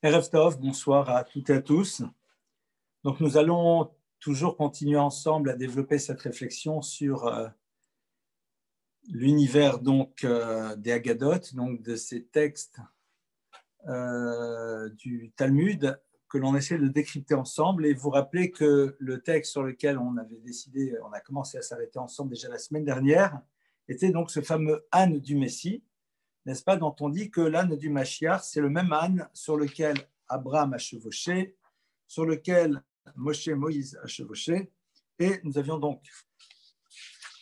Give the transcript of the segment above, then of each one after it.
Erev Tov, bonsoir à toutes et à tous. Donc nous allons toujours continuer ensemble à développer cette réflexion sur l'univers des Haggadot, donc de ces textes du Talmud que l'on essaie de décrypter ensemble. Et vous rappelez que le texte sur lequel on avait décidé, on a commencé à s'arrêter ensemble déjà la semaine dernière, était donc ce fameux âne du Messie, n'est-ce pas, dont on dit que l'âne du Mashiach, c'est le même âne sur lequel Abraham a chevauché, sur lequel Moïse a chevauché. Et nous avions donc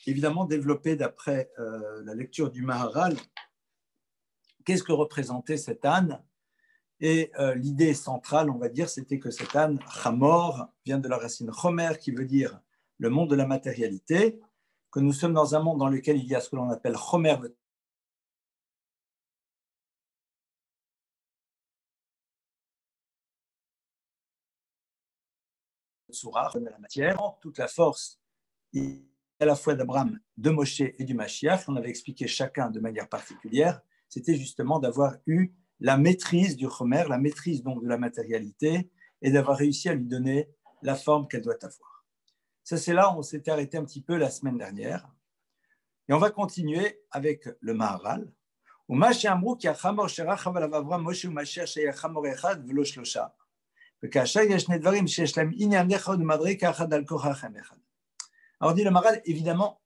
évidemment développé, d'après la lecture du Maharal, qu'est-ce que représentait cet âne. Et l'idée centrale, on va dire, c'était que cet âne, Chamor, vient de la racine Chomer, qui veut dire le monde de la matérialité, que nous sommes dans un monde dans lequel il y a ce que l'on appelle Chomer, de la matière, toute la force à la fois d'Abraham, de Moshe et du Mashiach, on avait expliqué chacun de manière particulière, c'était justement d'avoir eu la maîtrise du Chomer, la maîtrise donc de la matérialité, et d'avoir réussi à lui donner la forme qu'elle doit avoir. Ça, c'est là où on s'était arrêté un petit peu la semaine dernière. Et on va continuer avec le Maharal. Alors dit le Maharal, évidemment,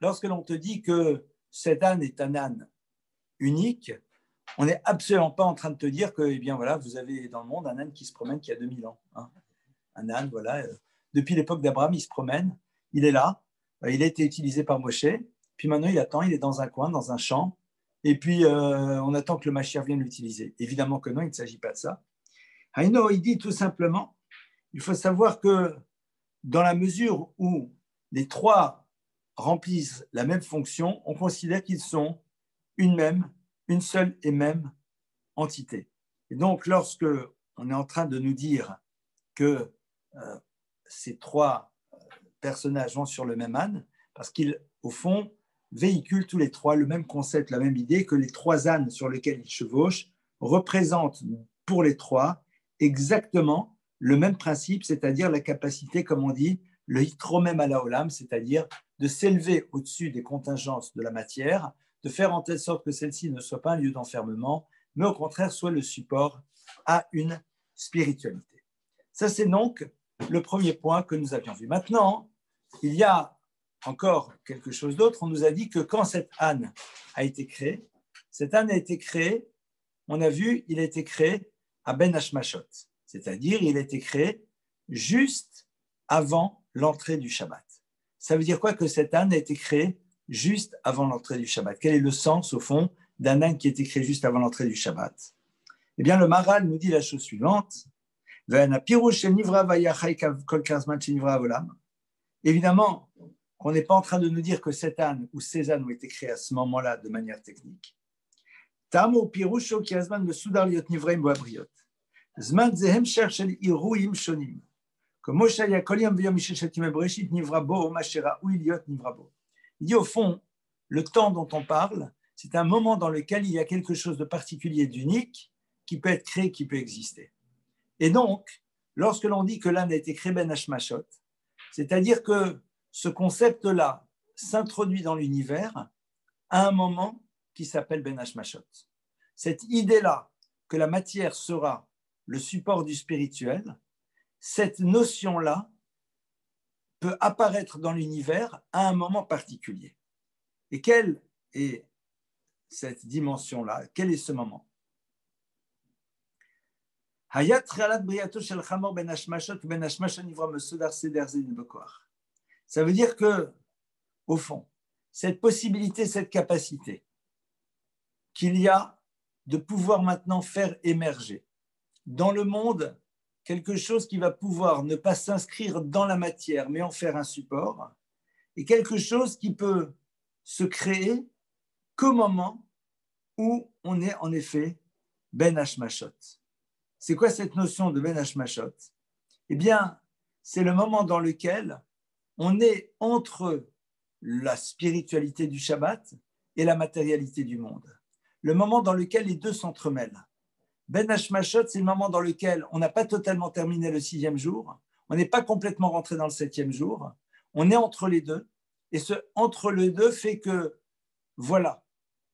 lorsque l'on te dit que cet âne est un âne unique, on n'est absolument pas en train de te dire que, eh bien voilà, vous avez dans le monde un âne qui se promène qui a 2000 ans. Hein. Un âne, voilà, depuis l'époque d'Abraham, il se promène, il est là, il a été utilisé par Moshe, puis maintenant il attend, il est dans un coin, dans un champ, et puis on attend que le Mashiach vienne l'utiliser. Évidemment que non, il ne s'agit pas de ça. Haïno, il dit tout simplement, il faut savoir que dans la mesure où les trois remplissent la même fonction, on considère qu'ils sont une seule et même entité. Et donc, lorsque on est en train de nous dire que ces trois personnages vont sur le même âne, parce qu'ils, au fond, véhiculent tous les trois le même concept, la même idée, que les trois ânes sur lesquels ils chevauchent représentent pour les trois exactement le même principe, c'est-à-dire la capacité, comme on dit, le hitromem à la olam, c'est-à-dire de s'élever au-dessus des contingences de la matière, de faire en telle sorte que celle-ci ne soit pas un lieu d'enfermement, mais au contraire soit le support à une spiritualité. Ça, c'est donc le premier point que nous avions vu. Maintenant, il y a encore quelque chose d'autre. On nous a dit que quand cet âne a été créé, on a vu, il a été créé à Ben Hashmashot, c'est-à-dire il a été créé juste avant l'entrée du Shabbat. Ça veut dire quoi que cet âne a été créé juste avant l'entrée du Shabbat? Quel est le sens, au fond, d'un âne qui a été créé juste avant l'entrée du Shabbat? Eh bien, le Maharal nous dit la chose suivante. Évidemment, on n'est pas en train de nous dire que cet âne ou ces ânes ont été créés à ce moment-là de manière technique. Il dit au fond, le temps dont on parle, c'est un moment dans lequel il y a quelque chose de particulier, d'unique, qui peut être créé, qui peut exister. Et donc, lorsque l'on dit que l'âne a été créé Ben Hashmashot, c'est-à-dire que ce concept-là s'introduit dans l'univers à un moment qui s'appelle Ben Hashmashot. Cette idée-là, que la matière sera le support du spirituel, cette notion-là peut apparaître dans l'univers à un moment particulier. Et quelle est cette dimension-là? Quel est ce moment? Ça veut dire que, au fond, cette possibilité, cette capacité qu'il y a de pouvoir maintenant faire émerger dans le monde quelque chose qui va pouvoir ne pas s'inscrire dans la matière, mais en faire un support, et quelque chose qui peut se créer qu'au moment où on est en effet Ben Hashmashot. C'est quoi cette notion de Ben Hashmashot? Eh bien, c'est le moment dans lequel on est entre la spiritualité du Shabbat et la matérialité du monde. Le moment dans lequel les deux s'entremêlent. Ben Hashmashot, c'est le moment dans lequel on n'a pas totalement terminé le 6e jour, on n'est pas complètement rentré dans le 7e jour, on est entre les deux, et ce entre les deux fait que, voilà,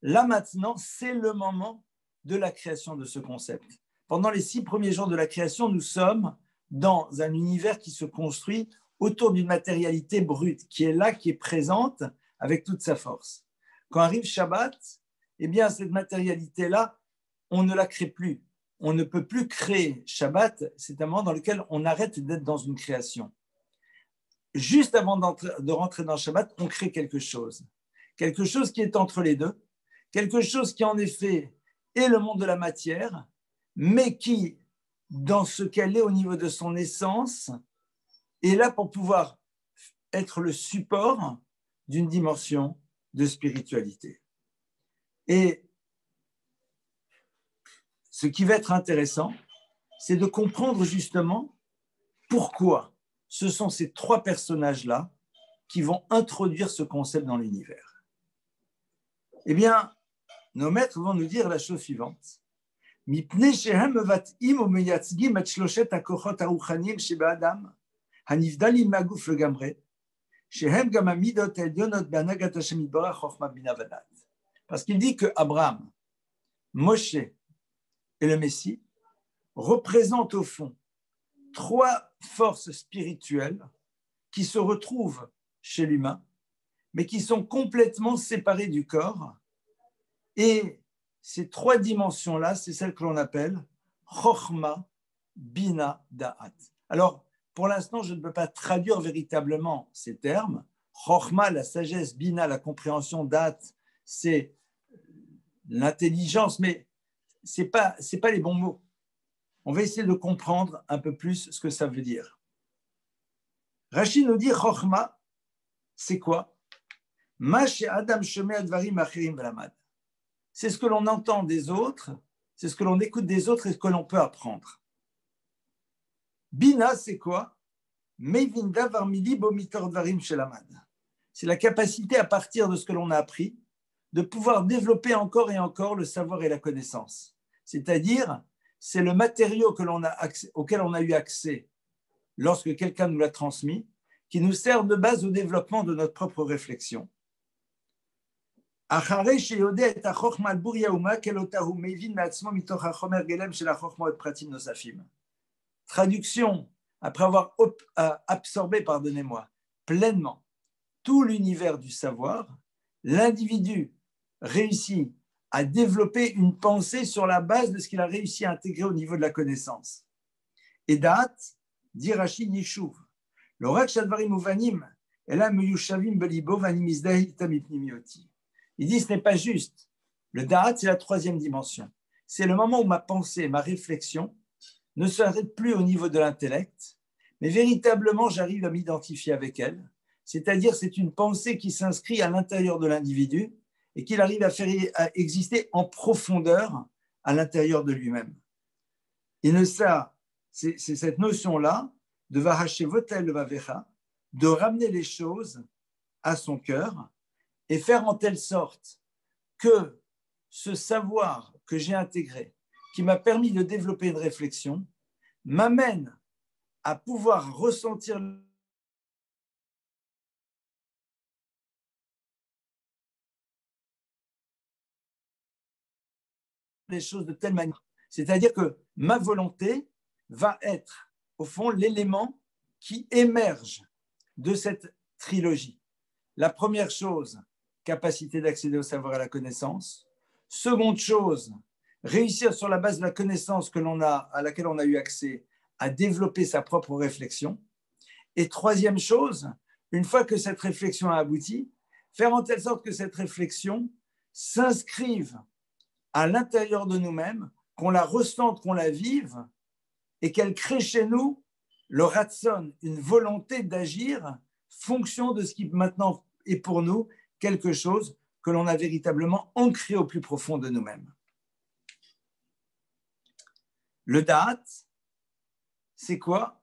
là maintenant, c'est le moment de la création de ce concept. Pendant les 6 premiers jours de la création, nous sommes dans un univers qui se construit autour d'une matérialité brute, qui est là, qui est présente avec toute sa force. Quand arrive Shabbat, eh bien, cette matérialité-là, on ne la crée plus. On ne peut plus créer Shabbat, c'est un moment dans lequel on arrête d'être dans une création. Juste avant de rentrer dans Shabbat, on crée quelque chose qui est entre les deux, quelque chose qui en effet est le monde de la matière, mais qui, dans ce qu'elle est au niveau de son essence, est là pour pouvoir être le support d'une dimension de spiritualité. Et ce qui va être intéressant, c'est de comprendre justement pourquoi ce sont ces 3 personnages-là qui vont introduire ce concept dans l'univers. Eh bien, nos maîtres vont nous dire la chose suivante. מפני שהם מבטאים ומייצגים את 3 הכוחות הרוחניים שבאדם, הנבדלים מהגוף לגמרי, שהם גם המידות העליונות בהנהגת השם יתברך חוכמה בינה ודעת. Parce qu'il dit que Abraham, Moshe et le Messie représentent au fond 3 forces spirituelles qui se retrouvent chez l'humain, mais qui sont complètement séparées du corps. Et ces 3 dimensions-là, c'est celles que l'on appelle Chochma, Bina, Da'at. Alors, pour l'instant, je ne peux pas traduire véritablement ces termes. Chochma, la sagesse, Bina, la compréhension, Da'at, c'est l'intelligence, mais ce n'est pas les bons mots. On va essayer de comprendre un peu plus ce que ça veut dire. Rashi nous dit Chochma, c'est quoi? Ma she'adam shomeh advarim acherim v'lamad. C'est ce que l'on entend des autres, c'est ce que l'on écoute des autres et ce que l'on peut apprendre. Bina, c'est quoi? Mevinda varmili bomitor dvarim shelamad. C'est la capacité à partir de ce que l'on a appris, de pouvoir développer encore et encore le savoir et la connaissance. C'est-à-dire, c'est le matériau auquel on a eu accès lorsque quelqu'un nous l'a transmis, qui nous sert de base au développement de notre propre réflexion. Traduction, après avoir absorbé, pleinement tout l'univers du savoir, l'individu réussit à développer une pensée sur la base de ce qu'il a réussi à intégrer au niveau de la connaissance. Et Da'at, dit Rashi Yishuv, l'orak shadvarim uvanim, elam yushavim belibo vanim izdahitam ipnimioti. Il dit ce n'est pas juste. Le Da'at, c'est la 3e dimension. C'est le moment où ma pensée, ma réflexion ne s'arrête plus au niveau de l'intellect, mais véritablement j'arrive à m'identifier avec elle. C'est-à-dire c'est une pensée qui s'inscrit à l'intérieur de l'individu et qu'il arrive à faire exister en profondeur à l'intérieur de lui-même. Et ça, c'est cette notion-là de Vahashevotel Vavecha, de ramener les choses à son cœur et faire en telle sorte que ce savoir que j'ai intégré, qui m'a permis de développer une réflexion, m'amène à pouvoir ressentir les choses de telle manière. C'est-à-dire que ma volonté va être, au fond, l'élément qui émerge de cette trilogie. La première chose, capacité d'accéder au savoir et à la connaissance. Seconde chose, réussir sur la base de la connaissance à laquelle on a eu accès, à développer sa propre réflexion. Et troisième chose, une fois que cette réflexion a abouti, faire en telle sorte que cette réflexion s'inscrive à l'intérieur de nous-mêmes, qu'on la ressente, qu'on la vive, et qu'elle crée chez nous le ratson, une volonté d'agir, fonction de ce qui maintenant est pour nous quelque chose que l'on a véritablement ancré au plus profond de nous-mêmes. Le Da'at, c'est quoi?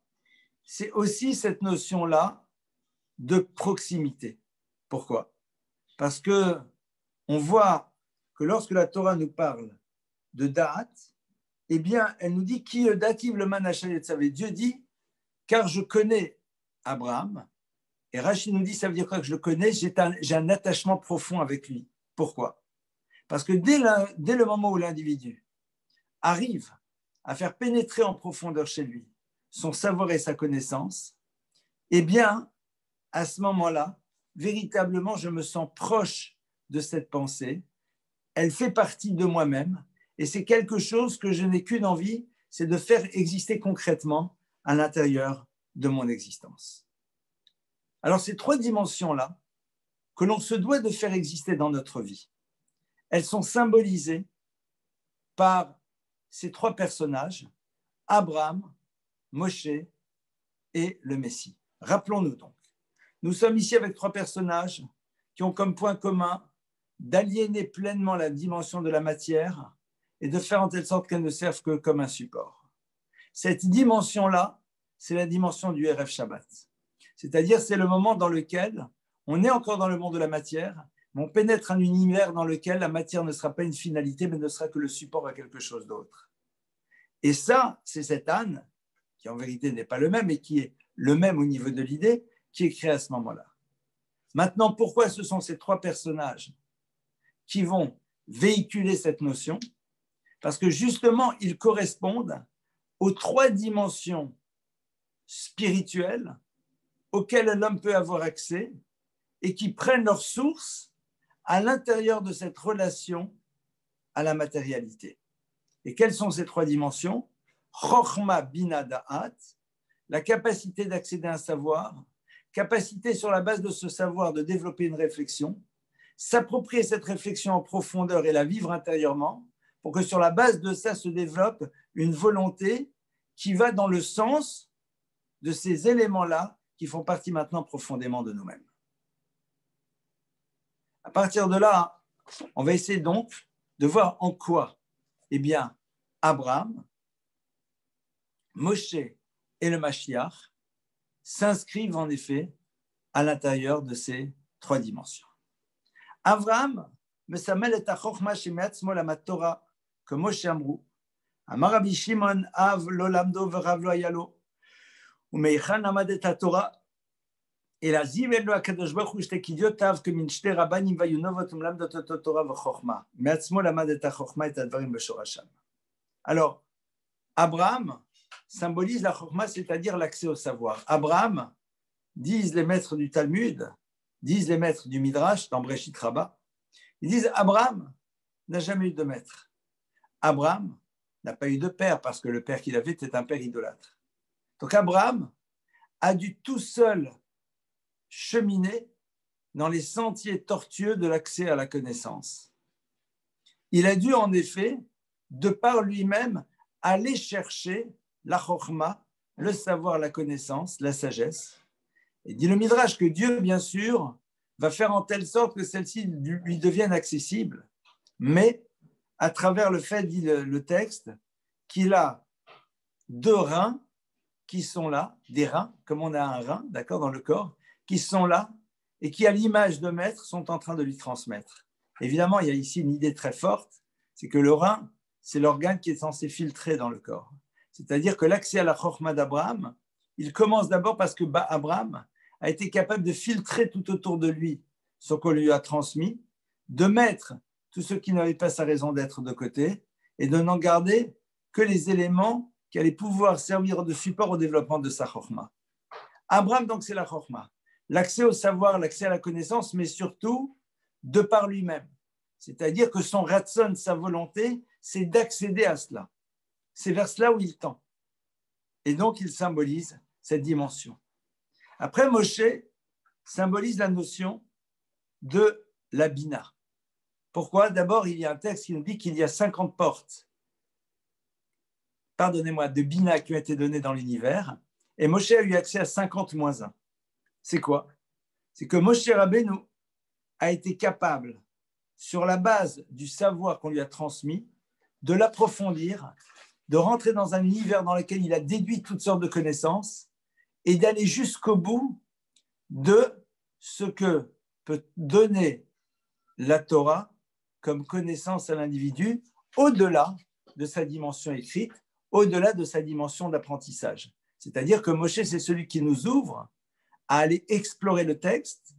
C'est aussi cette notion-là de proximité. Pourquoi? Parce que on voit que lorsque la Torah nous parle de Da'at, eh bien, elle nous dit qui dativ le manachayet savait. Dieu dit, car je connais Abraham. Et Rachid nous dit, ça veut dire quoi que je le connais? J'ai un attachement profond avec lui. Pourquoi? Parce que dès le moment où l'individu arrive à faire pénétrer en profondeur chez lui son savoir et sa connaissance, eh bien, à ce moment-là, véritablement, je me sens proche de cette pensée. Elle fait partie de moi-même et c'est quelque chose que je n'ai qu'une envie, c'est de faire exister concrètement à l'intérieur de mon existence. Alors, ces trois dimensions-là, que l'on se doit de faire exister dans notre vie, elles sont symbolisées par ces trois personnages, Abraham, Moshe et le Messie. Rappelons-nous donc, nous sommes ici avec trois personnages qui ont comme point commun d'aliéner pleinement la dimension de la matière et de faire en telle sorte qu'elle ne serve que comme un support. Cette dimension-là, c'est la dimension du Erev Shabbat. C'est-à-dire, c'est le moment dans lequel on est encore dans le monde de la matière, mais on pénètre un univers dans lequel la matière ne sera pas une finalité, mais ne sera que le support à quelque chose d'autre. Et ça, c'est cet âne, qui en vérité n'est pas le même, et qui est le même au niveau de l'idée, qui est créé à ce moment-là. Maintenant, pourquoi ce sont ces trois personnages qui vont véhiculer cette notion? Parce que justement, ils correspondent aux trois dimensions spirituelles auxquelles l'homme peut avoir accès et qui prennent leur source à l'intérieur de cette relation à la matérialité. Et quelles sont ces trois dimensions? Chochma bina da'at, la capacité d'accéder à un savoir, capacité sur la base de ce savoir de développer une réflexion, s'approprier cette réflexion en profondeur et la vivre intérieurement, pour que sur la base de ça se développe une volonté qui va dans le sens de ces éléments-là qui font partie maintenant profondément de nous-mêmes. À partir de là, on va essayer donc de voir en quoi, eh bien, Abraham, Moshe et le Mashiach s'inscrivent en effet à l'intérieur de ces trois dimensions. Abraham mesamel et achokma shemeatzmo lamat Torah, comme Moshe amrou, amar Rabbi Shimon av lo lamdo verav lo ayalo, umeichan amad et haTorah, et la zivel lo akadosh baruch hu shte kidyotav kemin shte rabbanim vayunovot lamdot et Torah vechokma, meatzmo lamad et hachokma et advarim beshorasham. Alors, Abraham symbolise la chokma, c'est-à-dire l'accès au savoir. Abraham, disent les maîtres du Talmud, disent les maîtres du Midrash, dans Breshit Rabbah, ils disent Abraham n'a jamais eu de maître. Abraham n'a pas eu de père parce que le père qu'il avait était un père idolâtre. Donc Abraham a dû tout seul cheminer dans les sentiers tortueux de l'accès à la connaissance. Il a dû en effet, de par lui-même, aller chercher la chokhma, le savoir, la connaissance, la sagesse. Et dit le Midrash que Dieu, bien sûr, va faire en telle sorte que celle-ci lui devienne accessible, mais à travers le fait, dit le texte, qu'il a deux reins qui sont là, des reins, comme on a un rein, d'accord, dans le corps, qui sont là et qui, à l'image de maître, sont en train de lui transmettre. Évidemment, il y a ici une idée très forte, c'est que le rein, c'est l'organe qui est censé filtrer dans le corps. C'est-à-dire que l'accès à la chokhma d'Abraham, il commence d'abord parce que Abraham a été capable de filtrer tout autour de lui ce qu'on lui a transmis, de mettre tout ce qui n'avait pas sa raison d'être de côté et de n'en garder que les éléments qui allaient pouvoir servir de support au développement de sa chokhma. Abraham, donc, c'est la chokhma. L'accès au savoir, l'accès à la connaissance, mais surtout de par lui-même. C'est-à-dire que son ratson, sa volonté, c'est d'accéder à cela. C'est vers cela où il tend. Et donc, il symbolise cette dimension. Après, Moshe symbolise la notion de la bina. Pourquoi? D'abord, il y a un texte qui nous dit qu'il y a 50 portes, pardonnez-moi, de bina qui ont été données dans l'univers, et Moshe a eu accès à 50 moins 1. C'est quoi? C'est que Moshe Rabbeinu a été capable, sur la base du savoir qu'on lui a transmis, de l'approfondir, de rentrer dans un univers dans lequel il a déduit toutes sortes de connaissances et d'aller jusqu'au bout de ce que peut donner la Torah comme connaissance à l'individu, au-delà de sa dimension écrite, au-delà de sa dimension d'apprentissage. C'est-à-dire que Moshe, c'est celui qui nous ouvre à aller explorer le texte,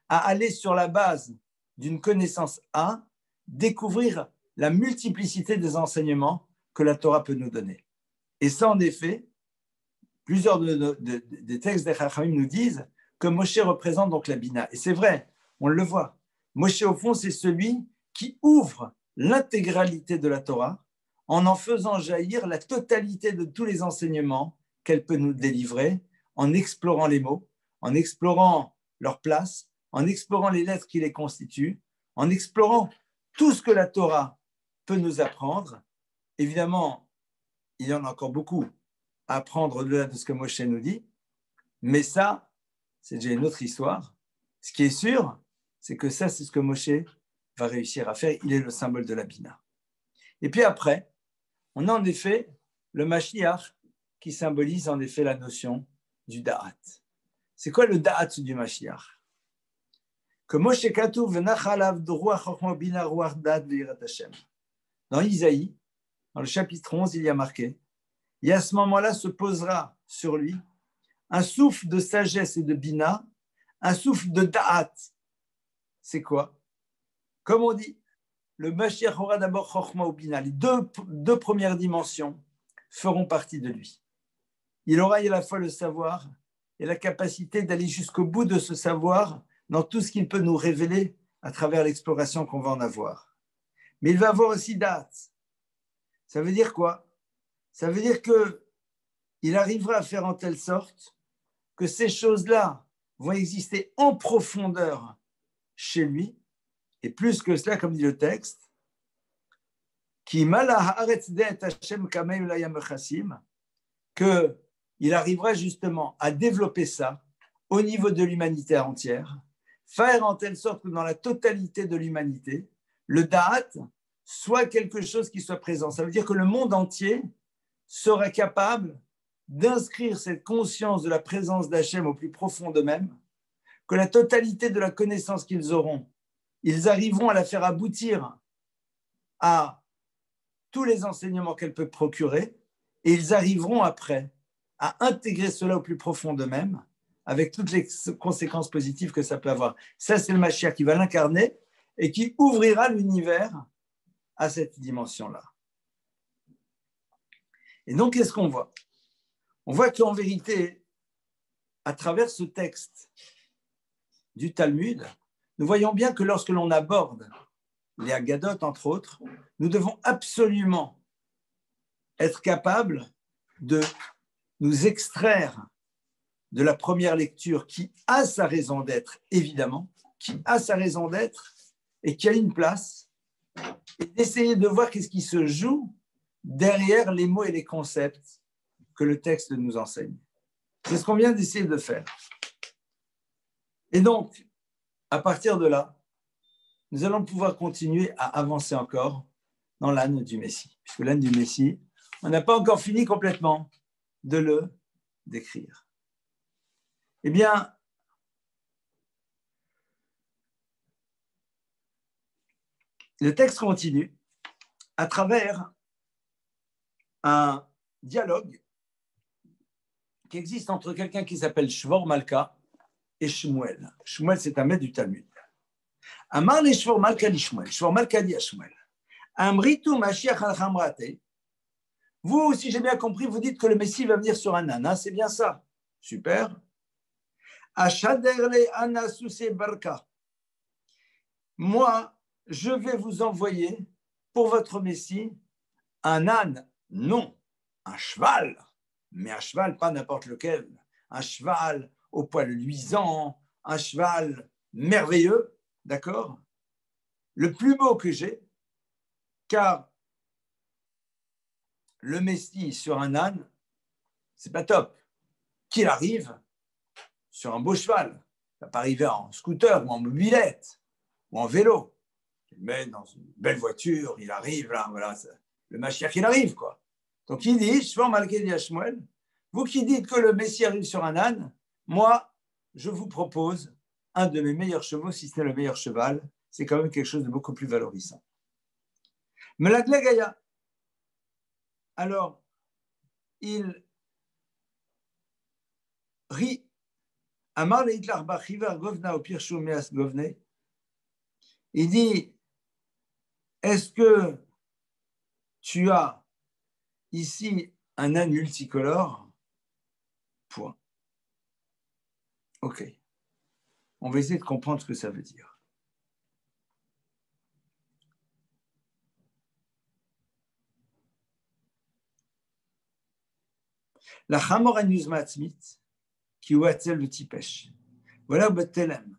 à aller sur la base d'une connaissance A, découvrir la multiplicité des enseignements que la Torah peut nous donner. Et ça, en effet, plusieurs des textes des Chachamim nous disent que Moshe représente donc la Bina. Et c'est vrai, on le voit. Moshe, au fond, c'est celui qui ouvre l'intégralité de la Torah en faisant jaillir la totalité de tous les enseignements qu'elle peut nous délivrer, en explorant les mots, en explorant leur place, en explorant les lettres qui les constituent, en explorant tout ce que la Torah peut nous apprendre. Évidemment, il y en a encore beaucoup à apprendre au-delà de ce que Moshe nous dit, mais ça, c'est déjà une autre histoire. Ce qui est sûr, c'est que ça, c'est ce que Moshe va réussir à faire. Il est le symbole de la Bina. Et puis après, on a en effet le Mashiach qui symbolise en effet la notion du Da'at. C'est quoi le Da'at du Mashiach? Que Moshe Katuv Nachalav Ruach Chochma Bina Ruach Da'at V'yirat Hashem. Dans Isaïe, dans le chapitre 11, il y a marqué, et à ce moment-là se posera sur lui un souffle de sagesse et de Bina, un souffle de Da'at. C'est quoi? Comme on dit, le Mashiach aura d'abord Chochma ou Bina. Les deux premières dimensions feront partie de lui. Il aura à la fois le savoir et la capacité d'aller jusqu'au bout de ce savoir dans tout ce qu'il peut nous révéler à travers l'exploration qu'on va en avoir. Mais il va avoir aussi Da'at. Ça veut dire quoi? Ça veut dire qu'il arrivera à faire en telle sorte que ces choses-là vont exister en profondeur chez lui, et plus que cela, comme dit le texte, qu'il arrivera justement à développer ça au niveau de l'humanité entière, faire en telle sorte que dans la totalité de l'humanité, le Da'at soit quelque chose qui soit présent. Ça veut dire que le monde entier sera capable d'inscrire cette conscience de la présence d'Hachem au plus profond d'eux-mêmes, que la totalité de la connaissance qu'ils auront, ils arriveront à la faire aboutir à tous les enseignements qu'elle peut procurer, et ils arriveront après à intégrer cela au plus profond d'eux-mêmes, avec toutes les conséquences positives que ça peut avoir. Ça, c'est le Mashiach qui va l'incarner et qui ouvrira l'univers à cette dimension-là. Et donc, qu'est-ce qu'on voit? On voit qu'en vérité, à travers ce texte du Talmud, nous voyons bien que lorsque l'on aborde les Haggadot, entre autres, nous devons absolument être capables de nous extraire de la première lecture qui a sa raison d'être, évidemment, qui a sa raison d'être et qui a une place, et d'essayer de voir qu'est-ce qui se joue derrière les mots et les concepts que le texte nous enseigne. C'est ce qu'on vient d'essayer de faire. Et donc, à partir de là, nous allons pouvoir continuer à avancer encore dans l'âne du Messie. Puisque l'âne du Messie, on n'a pas encore fini complètement de le décrire. Eh bien, le texte continue à travers un dialogue qui existe entre quelqu'un qui s'appelle Shvor Malka et Shmuel. Shmuel, c'est un maître du Talmud. Amar le Shvor Malka li Shmuel. Shvor Malka dit à Shmuel, Amritu Mashiach al-Hamrate. Vous, si j'ai bien compris, vous dites que le Messie va venir sur un âne, hein, c'est bien ça. Super. Ashaderle anasuse barka. Moi, je vais vous envoyer pour votre Messie un âne, non, un cheval, mais un cheval pas n'importe lequel, un cheval au poil luisant, un cheval merveilleux, d'accord? Le plus beau que j'ai, car le Messie sur un âne, c'est pas top. Qu'il arrive sur un beau cheval, ça peut pas arriver en scooter ou en mobilette ou en vélo. Il le met dans une belle voiture, il arrive là, voilà, le Mashiach il arrive quoi. Donc il dit, Shmuel Malké dit Shmuel, vous qui dites que le Messie arrive sur un âne, moi je vous propose un de mes meilleurs chevaux, si ce n'est le meilleur cheval, c'est quand même quelque chose de beaucoup plus valorisant. Melaglegaya, alors il rit. Amar le Hitler Bachivar Govna au Pirshu Meas Govne. Il dit, est-ce que tu as ici un âne multicolore? Point. Ok. On va essayer de comprendre ce que ça veut dire. La Chamor Anuzma Atzmit, qui ouatzel le tipesh. Voilà Betelem.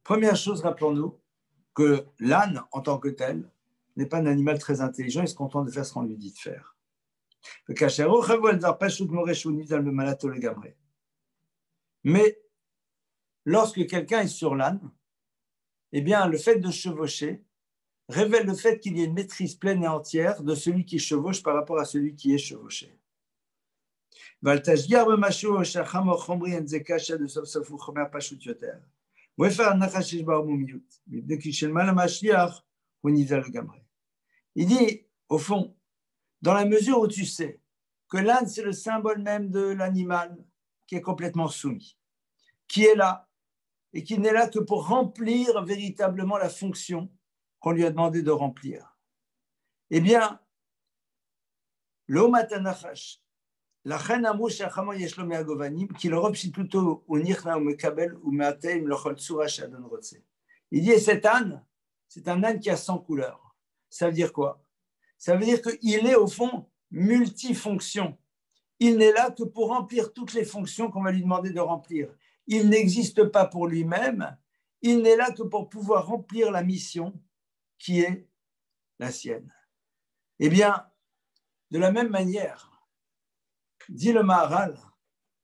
Première chose, rappelons-nous que l'âne, en tant que tel, n'est pas un animal très intelligent, il se contente de faire ce qu'on lui dit de faire. Mais lorsque quelqu'un est sur l'âne, eh bien, le fait de chevaucher révèle le fait qu'il y a une maîtrise pleine et entière de celui qui chevauche par rapport à celui qui est chevauché. Il dit, au fond, dans la mesure où tu sais que l'âne, c'est le symbole même de l'animal qui est complètement soumis, qui est là, et qui n'est là que pour remplir véritablement la fonction qu'on lui a demandé de remplir. Eh bien, l'Omatanachash, la chen amou shachamo yeshlo me'agovanim, qui le repsit plutôt au nichna ou mekabel ou me'ateim l'chol tsura shadon rotse. Il dit, et cet âne, c'est un âne qui a 100 couleurs. Ça veut dire quoi? Ça veut dire qu'il est au fond multifonction. Il n'est là que pour remplir toutes les fonctions qu'on va lui demander de remplir. Il n'existe pas pour lui-même, il n'est là que pour pouvoir remplir la mission qui est la sienne. Eh bien, de la même manière, dit le Maharal,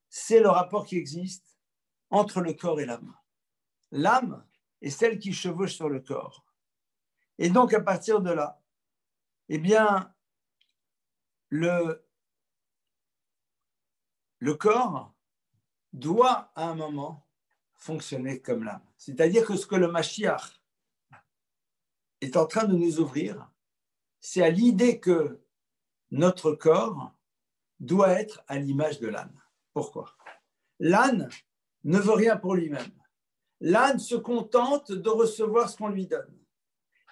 c'est le rapport qui existe entre le corps et l'âme. L'âme est celle qui chevauche sur le corps. Et donc, à partir de là, eh bien, le corps doit à un moment fonctionner comme l'âme. C'est-à-dire que ce que le Mashiach est en train de nous ouvrir, c'est à l'idée que notre corps doit être à l'image de l'âne. Pourquoi? L'âne ne veut rien pour lui-même. L'âne se contente de recevoir ce qu'on lui donne.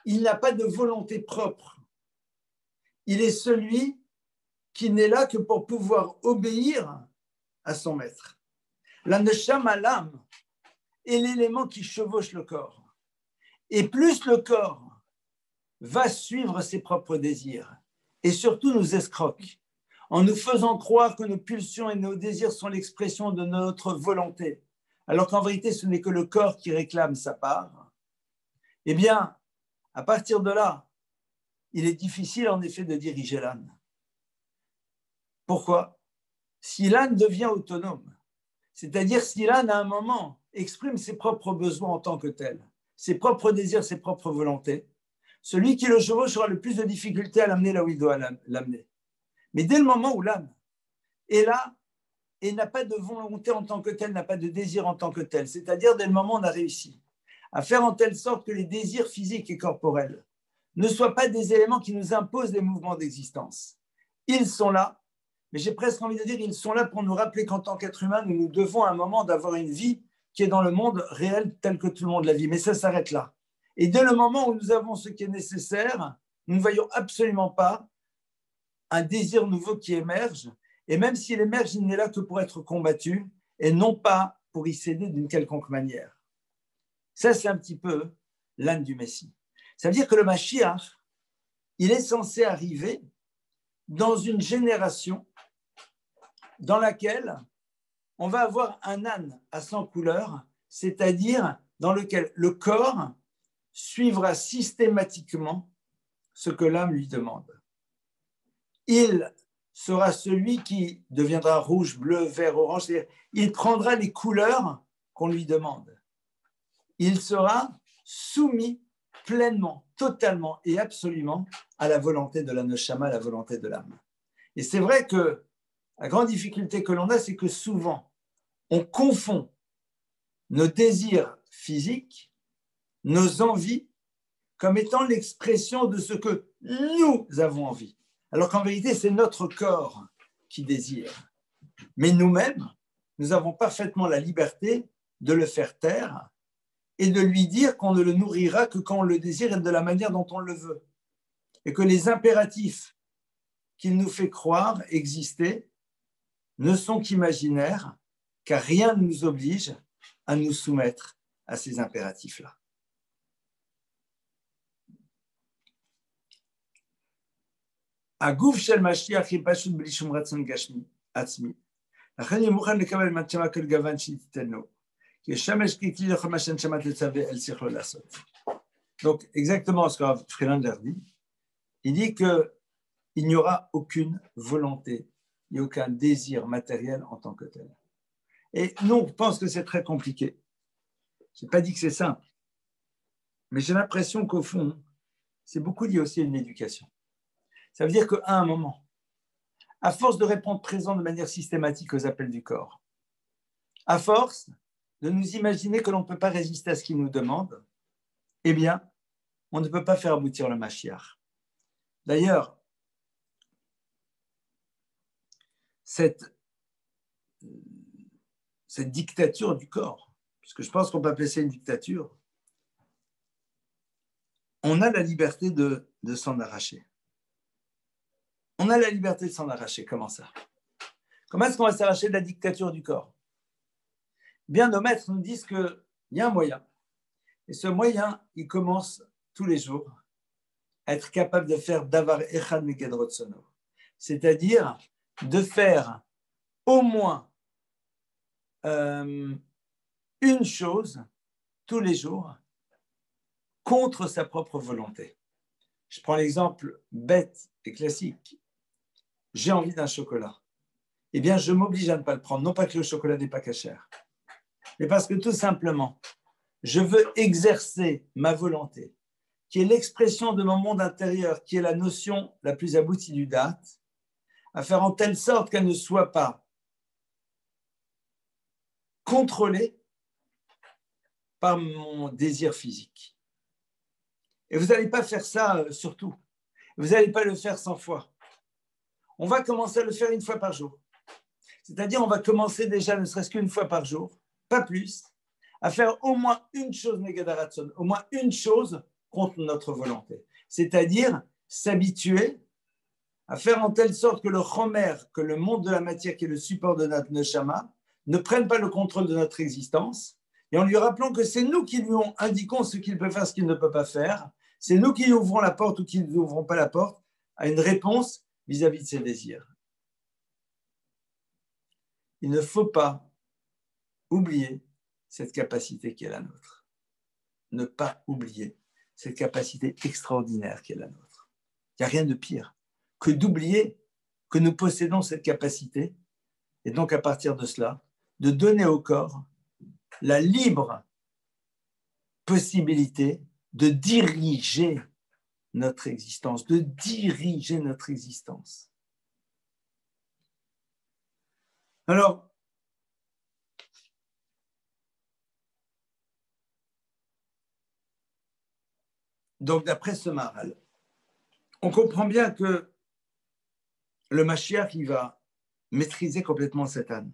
Il n'a pas de volonté propre. Il est celui qui n'est là que pour pouvoir obéir à son maître. La neshama, l'âme, est l'élément qui chevauche le corps. Et plus le corps va suivre ses propres désirs et surtout nous escroque, en nous faisant croire que nos pulsions et nos désirs sont l'expression de notre volonté, alors qu'en vérité, ce n'est que le corps qui réclame sa part, eh bien, à partir de là, il est difficile en effet de diriger l'âne. Pourquoi? Si l'âne devient autonome, c'est-à-dire si l'âne, à un moment, exprime ses propres besoins en tant que tel, ses propres désirs, ses propres volontés, celui qui le chevauche aura le plus de difficultés à l'amener là où il doit l'amener. Mais dès le moment où l'âme est là et n'a pas de volonté en tant que telle, n'a pas de désir en tant que tel, c'est-à-dire dès le moment où on a réussi à faire en telle sorte que les désirs physiques et corporels ne soient pas des éléments qui nous imposent des mouvements d'existence. Ils sont là, mais j'ai presque envie de dire ils sont là pour nous rappeler qu'en tant qu'être humain, nous devons à un moment d'avoir une vie qui est dans le monde réel tel que tout le monde la vit. Mais ça s'arrête là. Et dès le moment où nous avons ce qui est nécessaire, nous ne voyons absolument pas un désir nouveau qui émerge. Et même s'il émerge, il n'est là que pour être combattu et non pas pour y céder d'une quelconque manière. Ça, c'est un petit peu l'âne du Messie. Ça veut dire que le Mashiach, il est censé arriver dans une génération dans laquelle on va avoir un âne à 100 couleurs, c'est-à-dire dans lequel le corps suivra systématiquement ce que l'âme lui demande. Il sera celui qui deviendra rouge, bleu, vert, orange, c'est-à-dire il prendra les couleurs qu'on lui demande. Il sera soumis pleinement, totalement et absolument à la volonté de la neshama, à la volonté de l'âme. Et c'est vrai que la grande difficulté que l'on a, c'est que souvent, on confond nos désirs physiques, nos envies, comme étant l'expression de ce que nous avons envie. Alors qu'en vérité, c'est notre corps qui désire. Mais nous-mêmes, nous avons parfaitement la liberté de le faire taire et de lui dire qu'on ne le nourrira que quand on le désire et de la manière dont on le veut. Et que les impératifs qu'il nous fait croire exister ne sont qu'imaginaires, car rien ne nous oblige à nous soumettre à ces impératifs-là. הגוף של משיח היא פשוט בלי שום רצון גשמי, עצמי. לכן אני מוכן לקבל מהנשמה כל גוון שתיתן לו. כי ישמש ככלי לכל מה שהנשמה תצווה אל שכלו לעשות. Donc, exactement ce que Friedlander dit, il dit qu'il n'y aura aucune volonté et aucun désir matériel en tant que tel. Et nous, on pense que c'est très compliqué. Je n'ai pas dit que c'est simple, mais j'ai l'impression qu'au fond, c'est beaucoup lié aussi à une éducation. Ça veut dire qu'à un moment, à force de répondre présent de manière systématique aux appels du corps, à force de nous imaginer que l'on ne peut pas résister à ce qu'il nous demande, eh bien, on ne peut pas faire aboutir le Mashiach. D'ailleurs, cette dictature du corps, puisque je pense qu'on peut appeler ça une dictature, on a la liberté de s'en arracher. On a la liberté de s'en arracher. Comment ça? Comment est-ce qu'on va s'arracher de la dictature du corps? Bien, nos maîtres nous disent qu'il y a un moyen. Et ce moyen, il commence tous les jours à être capable de faire davar echad megedrot sono. C'est-à-dire de faire au moins une chose tous les jours contre sa propre volonté. Je prends l'exemple bête et classique. J'ai envie d'un chocolat. Eh bien, je m'oblige à ne pas le prendre. Non pas que le chocolat n'est pas cachère, mais parce que tout simplement, je veux exercer ma volonté, qui est l'expression de mon monde intérieur, qui est la notion la plus aboutie du date, à faire en telle sorte qu'elle ne soit pas contrôlée par mon désir physique. Et vous n'allez pas faire ça surtout. Vous n'allez pas le faire 100 fois. On va commencer à le faire une fois par jour. C'est-à-dire, on va commencer déjà, ne serait-ce qu'une fois par jour, pas plus, à faire au moins une chose négadaratzon, au moins une chose contre notre volonté. C'est-à-dire, s'habituer à faire en telle sorte que le chomer, que le monde de la matière qui est le support de notre neshama, ne prenne pas le contrôle de notre existence, et en lui rappelant que c'est nous qui lui indiquons ce qu'il peut faire, ce qu'il ne peut pas faire, c'est nous qui lui ouvrons la porte ou qui ne lui ouvrons pas la porte à une réponse vis-à-vis de ses désirs. Il ne faut pas oublier cette capacité qui est la nôtre. Ne pas oublier cette capacité extraordinaire qui est la nôtre. Il n'y a rien de pire que d'oublier que nous possédons cette capacité et donc à partir de cela, de donner au corps la libre possibilité de diriger notre existence, de diriger notre existence. Alors, donc d'après ce Maharal, on comprend bien que le Mashiach, il va maîtriser complètement cette âne.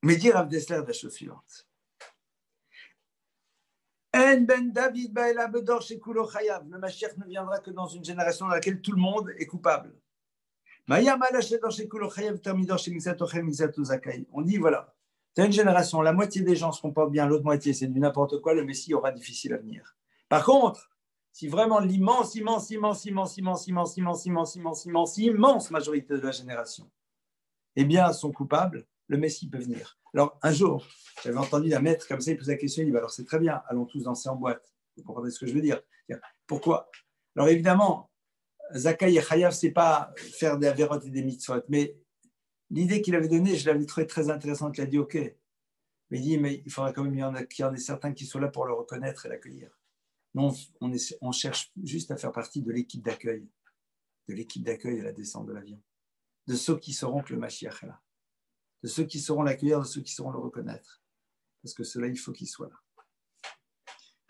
Mais dire Rav Dessler la chose suivante. Le Mashiach ne viendra que dans une génération dans laquelle tout le monde est coupable. On dit voilà, tu as une génération, la moitié des gens se comportent bien, l'autre moitié c'est du n'importe quoi, le Messie aura difficile à venir. Par contre, si vraiment l'immense majorité de la génération, eh bien, sont coupables, le Messie peut venir. Alors, un jour, j'avais entendu un maître comme ça, il posait la question, il dit, alors c'est très bien, allons tous danser en boîte. Vous comprenez ce que je veux dire? Pourquoi? Alors évidemment, Zakai et Chayav, ce n'est pas faire des avérotes et des mitzvot, mais l'idée qu'il avait donnée, je l'avais trouvée très intéressante, il a dit, ok, mais il dit, mais il faudra quand même qu'il y en ait certains qui soient là pour le reconnaître et l'accueillir. Non, on cherche juste à faire partie de l'équipe d'accueil à la descente de l'avion, de ceux qui sauront que le Mashiach est là, de ceux qui sauront l'accueillir, de ceux qui sauront le reconnaître. Parce que cela, il faut qu'il soit là.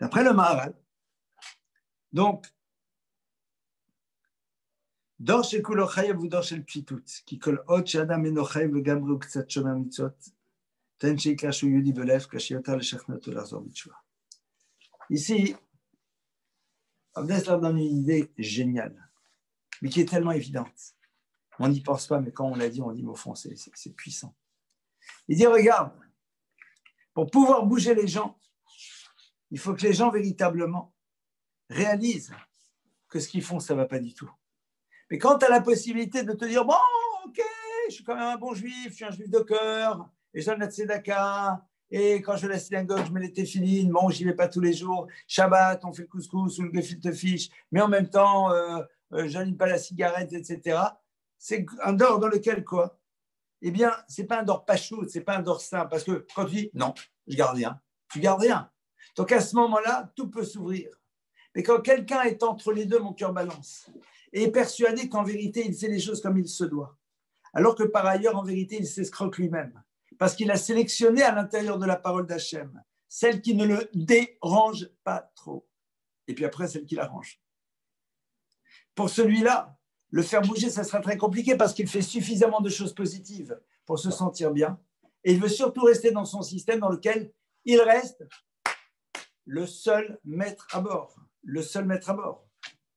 D'après le Maharal, Donc, דור שכולו חייב הוא דור של פשיטות, כי כל עוד שאדם אינו חייב לגמרי הוא קצת שומר מצוות, תן שיקרא שהוא יהודי בלב, קשה יותר לשכנע אותו לחזור בתשובה. Ici, Abdeslam donne une idée géniale, mais qui est tellement évidente. On n'y pense pas, mais quand on l'a dit, on dit, mais au fond, c'est puissant. Il dit, regarde, pour pouvoir bouger les gens, il faut que les gens véritablement réalisent que ce qu'ils font, ça ne va pas du tout. Mais quand tu as la possibilité de te dire, bon, ok, je suis quand même un bon juif, je suis un juif de cœur, et je donne la tzedaka, et quand je vais à la synagogue, je mets les téfilines, bon, j'y vais pas tous les jours, Shabbat, on fait le couscous ou le gefilte fish, mais en même temps, je n'allume pas la cigarette, etc. C'est un dehors dans lequel, quoi? Eh bien, ce n'est pas un dehors pachout, ce n'est pas un dehors simple, parce que quand tu dis, non, je garde rien, tu gardes rien. Donc à ce moment-là, tout peut s'ouvrir. Mais quand quelqu'un est entre les deux, mon cœur balance, et est persuadé qu'en vérité, il fait les choses comme il se doit, alors que par ailleurs, en vérité, il s'escroque lui-même, parce qu'il a sélectionné à l'intérieur de la parole d'Hachem celle qui ne le dérange pas trop, et puis après, celle qui l'arrange. Pour celui-là, le faire bouger, ça sera très compliqué, parce qu'il fait suffisamment de choses positives pour se sentir bien, et il veut surtout rester dans son système dans lequel il reste le seul maître à bord,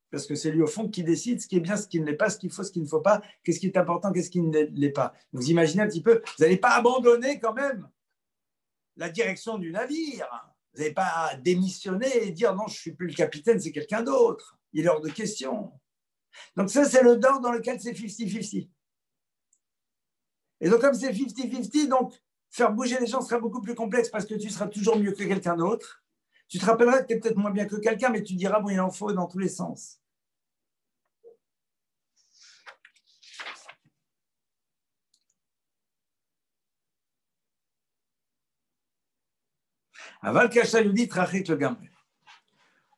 parce que c'est lui au fond qui décide ce qui est bien, ce qui ne l'est pas, ce qu'il faut, ce qu'il ne faut pas, qu'est-ce qui est important, qu'est-ce qui ne l'est pas. Vous imaginez un petit peu, vous n'allez pas abandonner quand même la direction du navire, vous n'allez pas démissionner et dire non, je ne suis plus le capitaine, c'est quelqu'un d'autre, il est hors de question. Donc ça, c'est le dehors dans lequel c'est 50-50. Et donc comme c'est 50-50, donc faire bouger les gens sera beaucoup plus complexe parce que tu seras toujours mieux que quelqu'un d'autre. Tu te rappelleras que tu es peut-être moins bien que quelqu'un, mais tu diras, bon, il en faut dans tous les sens. אבל כשהיהודי התרחק לגמרי,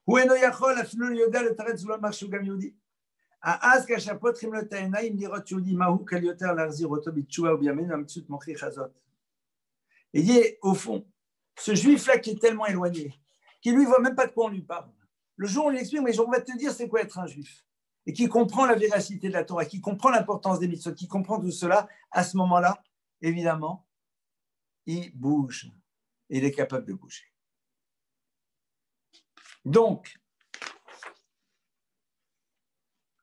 הוא אינו יכול אפילו יודע לתרץ ולומר שהוא גם יהודי. אז כאשר פותחים לו את העיניים לראות יהודי מהו, קל יותר להחזיר אותו בתשובה ובימינו המציאות מוכיחה זאת. Il dit, au fond, ce juif-là qui est tellement éloigné, qui lui ne voit même pas de quoi on lui parle. Le jour où on lui explique, mais on va te dire c'est quoi être un juif. Et qui comprend la véracité de la Torah, qui comprend l'importance des mitzvot, qui comprend tout cela, à ce moment-là, évidemment, il bouge. Et il est capable de bouger. Donc,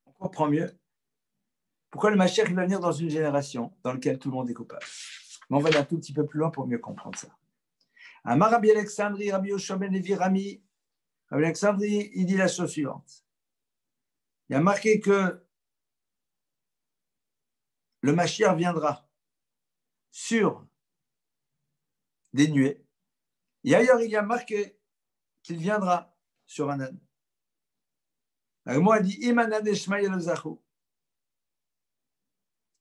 on comprend mieux pourquoi le Mashiach va venir dans une génération dans laquelle tout le monde est coupable. Mais on va aller un tout petit peu plus loin pour mieux comprendre ça. Amar Rabbi Alexandri, Rabbi Yoshua ben Levi Rami, Rabbi Alexandri, il dit la chose suivante. Il y a marqué que le Mashiach viendra sur des nuées. Et ailleurs, il y a marqué qu'il viendra sur un âne. Alors moi, il dit Imanan Eshma Yelozahu.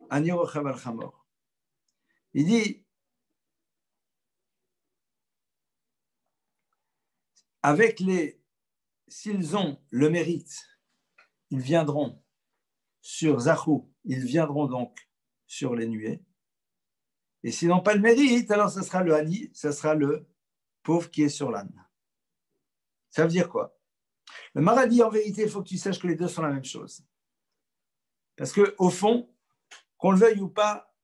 Anirochav al-Chamor. Il dit s'ils ont le mérite, ils viendront sur Zahou, ils viendront donc sur les nuées. Et s'ils n'ont pas le mérite, alors ce sera le Hani, ce sera le pauvre qui est sur l'âne. Ça veut dire quoi? Le Mara dit en vérité, il faut que tu saches que les deux sont la même chose. Parce qu'au fond, qu'on le veuille ou pas,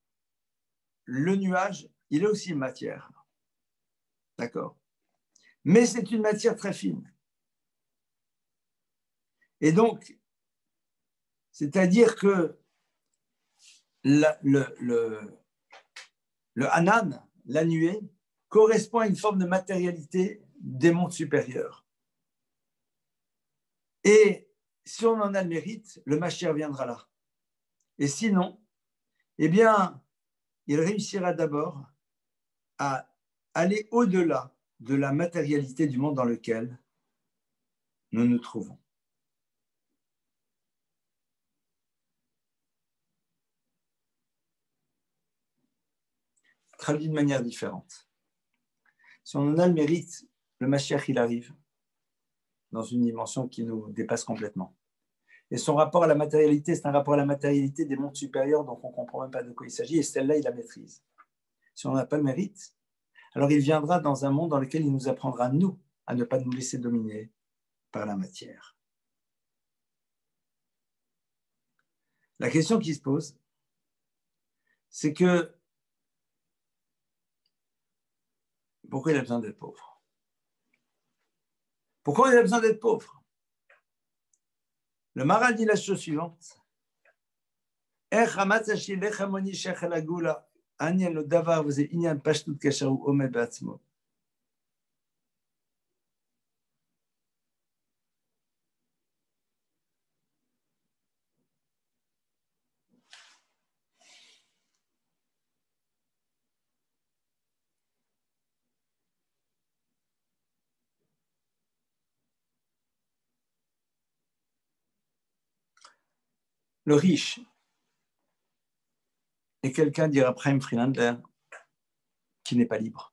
le nuage, il est aussi une matière. D'accord? Mais c'est une matière très fine. Et donc, c'est-à-dire que le Hanan, la nuée, correspond à une forme de matérialité des mondes supérieurs. Et si on en a le mérite, le Mashiach viendra là. Et sinon, eh bien, il réussira d'abord à aller au-delà de la matérialité du monde dans lequel nous nous trouvons. Traduit de manière différente. Si on en a le mérite, le Mashiach, il arrive dans une dimension qui nous dépasse complètement. Et son rapport à la matérialité, c'est un rapport à la matérialité des mondes supérieurs, donc on ne comprend même pas de quoi il s'agit, et celle-là, il la maîtrise. Si on n'a pas le mérite, alors il viendra dans un monde dans lequel il nous apprendra, nous, à ne pas nous laisser dominer par la matière. La question qui se pose, c'est que pourquoi il a besoin d'être pauvre? Pourquoi il a besoin d'être pauvre? Le Maharal dit la chose suivante. Le riche est quelqu'un, dira Chaim Friedlander, qui n'est pas libre.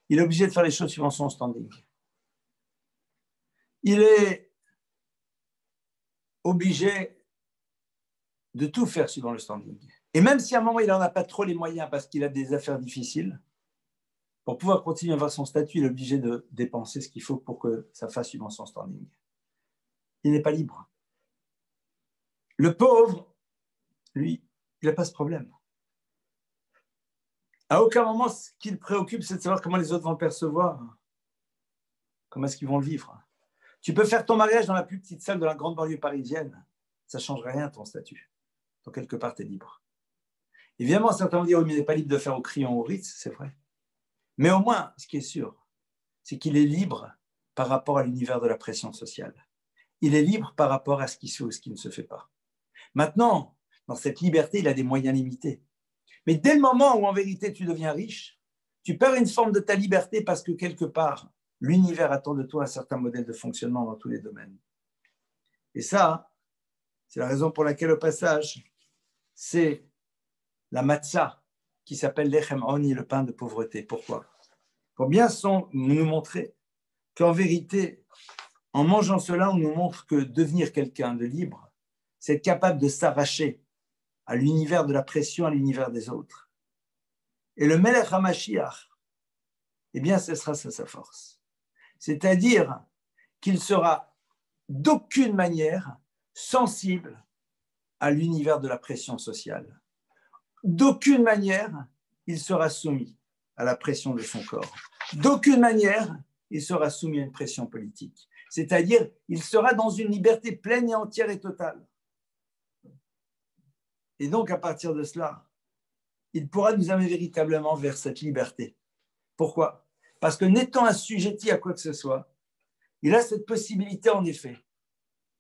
Il est obligé de faire les choses suivant son standing. Il est obligé de tout faire suivant le standing. Et même si à un moment, il n'en a pas trop les moyens parce qu'il a des affaires difficiles, pour pouvoir continuer à avoir son statut, il est obligé de dépenser ce qu'il faut pour que ça fasse suivant son standing. Il n'est pas libre. Le pauvre, lui, il n'a pas ce problème. À aucun moment, ce qui le préoccupe, c'est de savoir comment les autres vont le percevoir. Comment est-ce qu'ils vont le vivre. Tu peux faire ton mariage dans la plus petite salle de la grande banlieue parisienne. Ça ne change rien à ton statut. Donc, quelque part, tu es libre. Évidemment, certains vont dire, oui, mais il n'est pas libre de faire au crayon ou au Ritz, c'est vrai. Mais au moins, ce qui est sûr, c'est qu'il est libre par rapport à l'univers de la pression sociale. Il est libre par rapport à ce qui se fait ou ce qui ne se fait pas. Maintenant, dans cette liberté, il a des moyens limités. Mais dès le moment où, en vérité, tu deviens riche, tu perds une forme de ta liberté parce que, quelque part, l'univers attend de toi un certain modèle de fonctionnement dans tous les domaines. Et ça, c'est la raison pour laquelle, au passage, c'est la matzah qui s'appelle l'echem oni, le pain de pauvreté. Pourquoi? Pour bien nous montrer qu'en vérité, en mangeant cela, on nous montre que devenir quelqu'un de libre, c'est être capable de s'arracher à l'univers de la pression, à l'univers des autres. Et le Melech HaMashiach, eh bien, ce sera ça sa force. C'est-à-dire qu'il sera d'aucune manière sensible à l'univers de la pression sociale. D'aucune manière, il sera soumis à la pression de son corps. D'aucune manière, il sera soumis à une pression politique. C'est-à-dire, il sera dans une liberté pleine et entière et totale. Et donc, à partir de cela, il pourra nous amener véritablement vers cette liberté. Pourquoi? Parce que n'étant assujetti à quoi que ce soit, il a cette possibilité, en effet,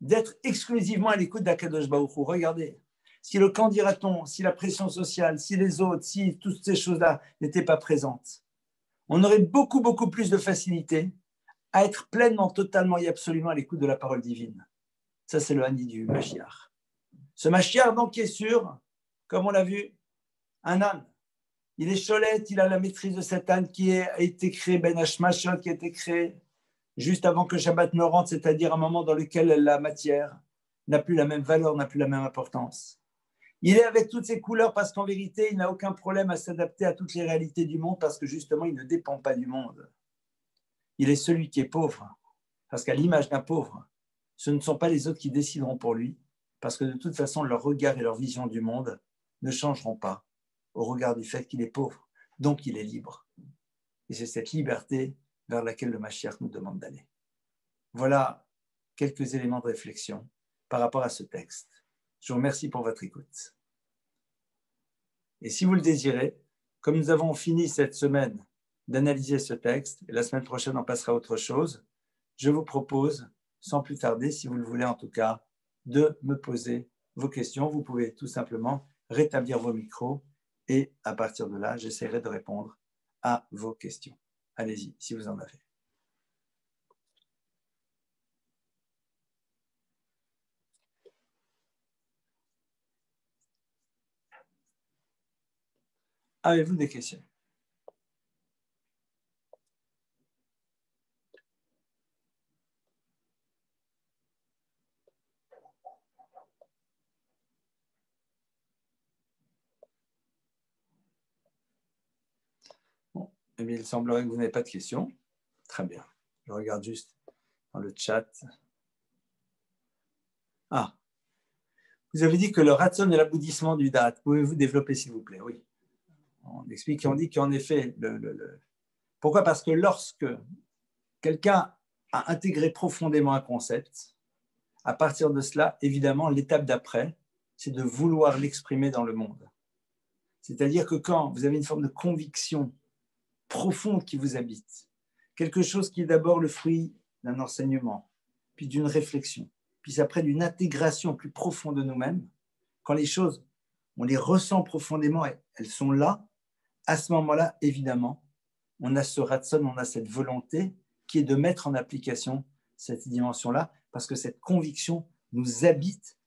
d'être exclusivement à l'écoute d'Akadosh Baruch Hu. Regardez, si le candidaton, si la pression sociale, si les autres, si toutes ces choses-là n'étaient pas présentes, on aurait beaucoup, beaucoup plus de facilité à être pleinement, totalement et absolument à l'écoute de la parole divine. Ça, c'est le Hani du Mashiach. Ce Mashiach, donc, qui est sûr, comme on l'a vu, un âne. Il est cholette, il a la maîtrise de cet âne qui a été créé, Ben Hashmashot, qui a été créé juste avant que Shabbat ne rentre, c'est-à-dire un moment dans lequel la matière n'a plus la même valeur, n'a plus la même importance. Il est avec toutes ses couleurs parce qu'en vérité, il n'a aucun problème à s'adapter à toutes les réalités du monde parce que justement, il ne dépend pas du monde. Il est celui qui est pauvre, parce qu'à l'image d'un pauvre, ce ne sont pas les autres qui décideront pour lui, parce que de toute façon, leur regard et leur vision du monde ne changeront pas au regard du fait qu'il est pauvre. Donc, il est libre. Et c'est cette liberté vers laquelle le Mashiach nous demande d'aller. Voilà quelques éléments de réflexion par rapport à ce texte. Je vous remercie pour votre écoute. Et si vous le désirez, comme nous avons fini cette semaine d'analyser ce texte, et la semaine prochaine on passera à autre chose, je vous propose, sans plus tarder, si vous le voulez en tout cas, de me poser vos questions. Vous pouvez tout simplement rétablir vos micros et à partir de là, j'essaierai de répondre à vos questions. Allez-y, si vous en avez. Avez-vous des questions? Bon, eh bien, il semblerait que vous n'avez pas de questions. Très bien. Je regarde juste dans le chat. Ah, Vous avez dit que le ratson est l'aboutissement du date. Pouvez-vous développer, s'il vous plaît? Oui. On explique, on dit qu'en effet, pourquoi? Parce que lorsque quelqu'un a intégré profondément un concept, à partir de cela, évidemment, l'étape d'après, c'est de vouloir l'exprimer dans le monde. C'est-à-dire que quand vous avez une forme de conviction profonde qui vous habite, quelque chose qui est d'abord le fruit d'un enseignement, puis d'une réflexion, puis après d'une intégration plus profonde de nous-mêmes, quand les choses, on les ressent profondément, elles sont là, à ce moment-là, évidemment, on a ce ratson, on a cette volonté qui est de mettre en application cette dimension-là, parce que cette conviction nous habite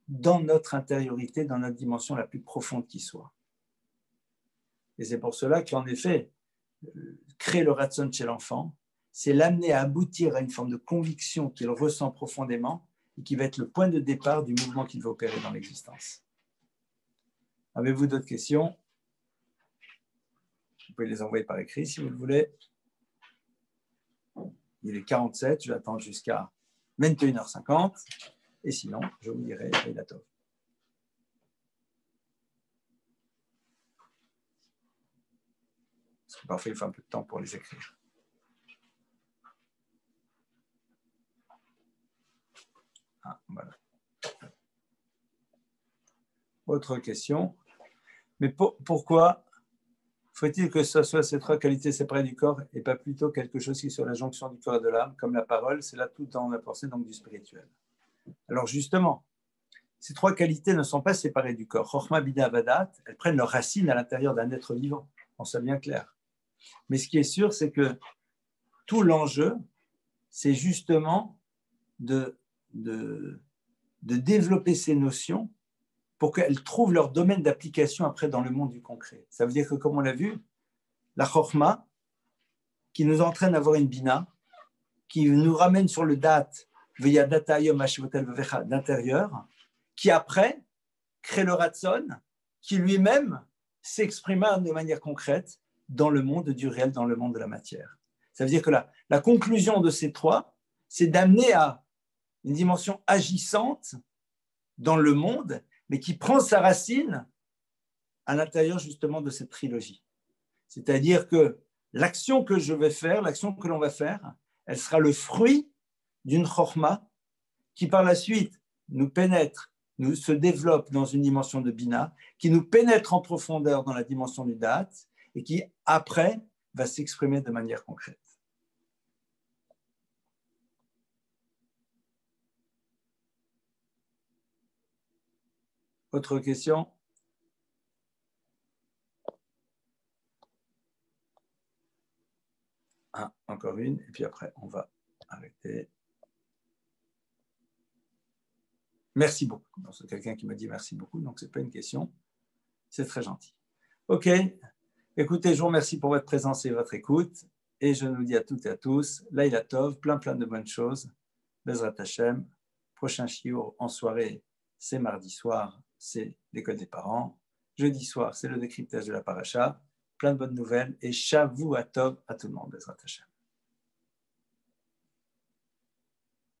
dans notre intériorité, dans notre dimension la plus profonde qui soit. Et c'est pour cela qu'en effet, créer le ratson chez l'enfant, c'est l'amener à aboutir à une forme de conviction qu'il ressent profondément et qui va être le point de départ du mouvement qu'il va opérer dans l'existence. Avez-vous d'autres questions? Vous pouvez les envoyer par écrit si vous le voulez. Il est 47, je vais attendre jusqu'à 21h50. Et sinon, je vous dirai Leila Tov. Parce que parfois, il faut un peu de temps pour les écrire. Ah, voilà. Autre question. Mais pourquoi faut-il que ce soit ces trois qualités séparées du corps et pas plutôt quelque chose qui est sur la jonction du corps et de l'âme, comme la parole, c'est là tout dans la pensée, donc du spirituel. Alors justement, ces trois qualités ne sont pas séparées du corps. Chokhma, Bina, Vadat, elles prennent leurs racines à l'intérieur d'un être vivant. On soit bien clair. Mais ce qui est sûr, c'est que tout l'enjeu, c'est justement de développer ces notions pour qu'elles trouvent leur domaine d'application après dans le monde du concret. Ça veut dire que, comme on l'a vu, la chokhma, qui nous entraîne à avoir une bina, qui nous ramène sur le date, d'intérieur, qui après crée le ratson, qui lui-même s'exprima de manière concrète dans le monde du réel, dans le monde de la matière. Ça veut dire que la conclusion de ces trois, c'est d'amener à une dimension agissante dans le monde, mais qui prend sa racine à l'intérieur justement de cette trilogie. C'est-à-dire que l'action que je vais faire, l'action que l'on va faire, elle sera le fruit d'une chokhma qui par la suite nous pénètre, se développe dans une dimension de bina, qui nous pénètre en profondeur dans la dimension du dhat et qui après va s'exprimer de manière concrète. Autre question? Ah, encore une, et puis après, on va arrêter. Merci beaucoup. C'est quelqu'un qui m'a dit merci beaucoup, donc ce n'est pas une question. C'est très gentil. OK. Écoutez, je vous remercie pour votre présence et votre écoute. Et je nous dis à toutes et à tous, Leila Tov, plein de bonnes choses. Bezrat Hashem. Prochain shiur en soirée, c'est mardi soir, c'est l'école des parents. Jeudi soir, c'est le décryptage de la paracha. Plein de bonnes nouvelles et Shavuot Tov à tout le monde, Bezrat Hashem.